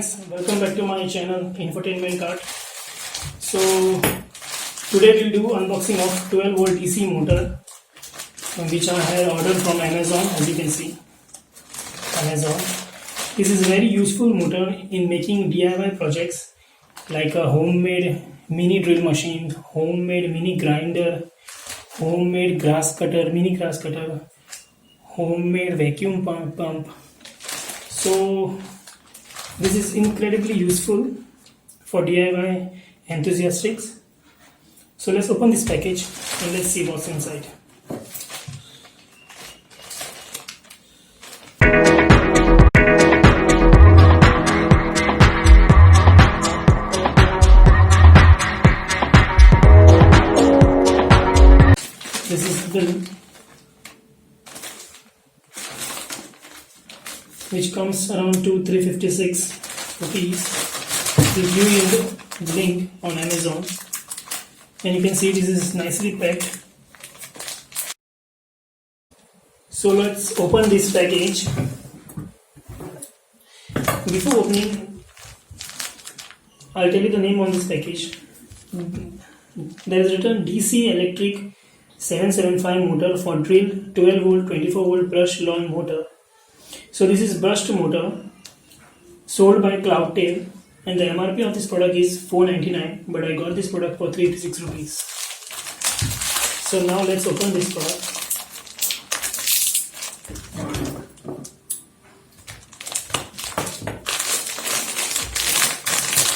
friends, welcome back to my channel Infotainment Cart. So today we'll do unboxing of 12 volt DC motor which I had ordered from Amazon. As you can see, Amazon. This is a very useful motor in making DIY projects like a homemade mini drill machine, homemade mini grinder, homemade grass cutter, mini grass cutter, homemade vacuum pump. So this is incredibly useful for DIY enthusiasts. So let's open this package and let's see what's inside. This is the bill, which comes around to 356 rupees. We'll give you the link on Amazon, and you can see this is nicely packed. So let's open this package. Before opening, I'll tell you the name on this package. There is written DC electric 775 motor for drill 12 volt 24 volt brush lawn motor. So this is brushed motor sold by Cloudtail, and the MRP of this product is $499, but I got this product for 386 rupees. So now let's open this product.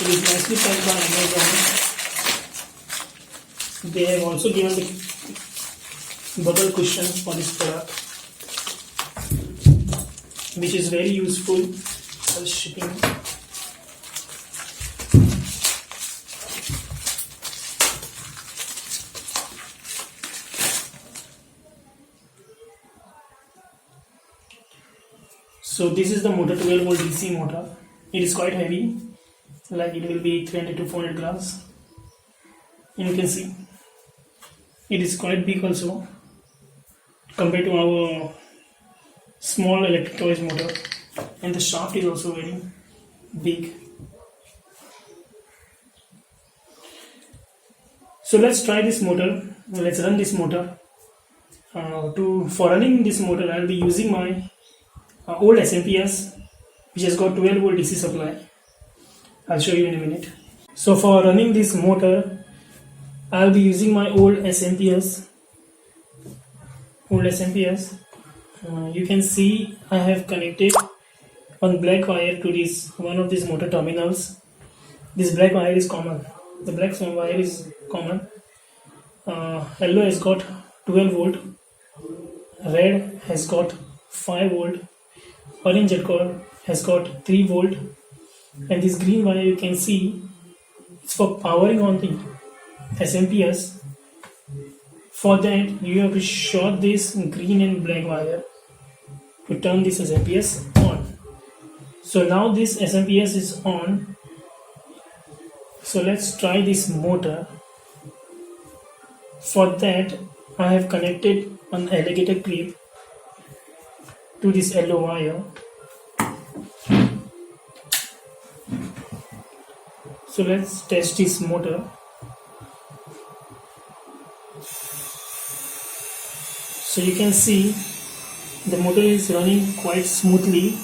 It is nicely packed by Amazon. They have also given the bubble cushions for this product, which is very useful for shipping. So this is the motor, 12 volt DC motor. It is quite heavy, like it will be 300 to 400 grams, and you can see it is quite big also compared to our small electric toys motor, and the shaft is also very big. So let's try this motor. Let's run this motor. For running this motor, I'll be using my old SMPS, which has got 12 volt DC supply. I'll show you in a minute. So for running this motor, I'll be using my old SMPS. You can see I have connected one black wire to this one of these motor terminals. This black wire is common. The black wire is common. Yellow has got 12 volt, red has got 5 volt, orange has got 3 volt, and this green wire you can see it's for powering on the SMPS. For that, you have to short this green and black wire to turn this SMPS on. So now this SMPS is on. So let's try this motor. For that, I have connected an alligator clip to this yellow wire. So let's test this motor. So you can see the motor is running quite smoothly.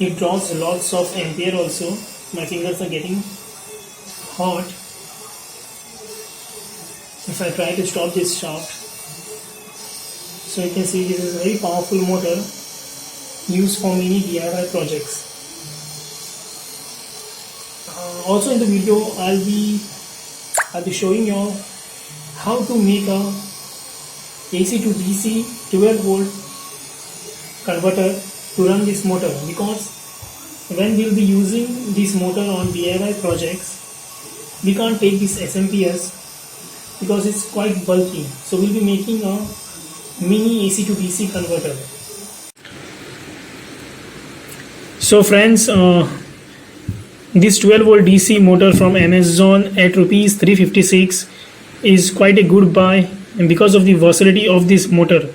It draws lots of ampere also. My fingers are getting hot if I try to stop this shaft. So you can see this is a very powerful motor used for many DIY projects. Also in the video I'll be showing you how to make a AC to DC 12 volt converter to run this motor, because when we'll be using this motor on DIY projects, we can't take this SMPS because it's quite bulky. So we'll be making a mini AC to DC converter. So friends, this 12 volt DC motor from Amazon at rupees 356 is quite a good buy, and because of the versatility of this motor.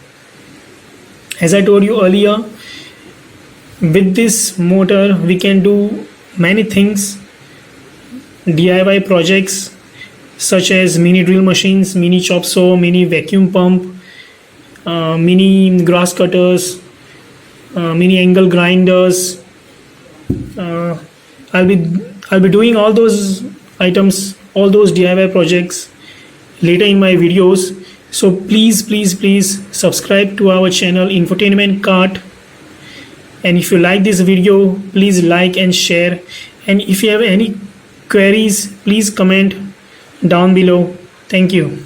As I told you earlier, With this motor we can do many things, DIY projects such as mini drill machines, mini chop saw, mini vacuum pump, mini grass cutters, mini angle grinders. uh, I'll be I'll be doing all those items, all those DIY projects later in my videos. So please subscribe to our channel Infotainment Cart. And if you like this video, please like and share. And if you have any queries, please comment down below. Thank you.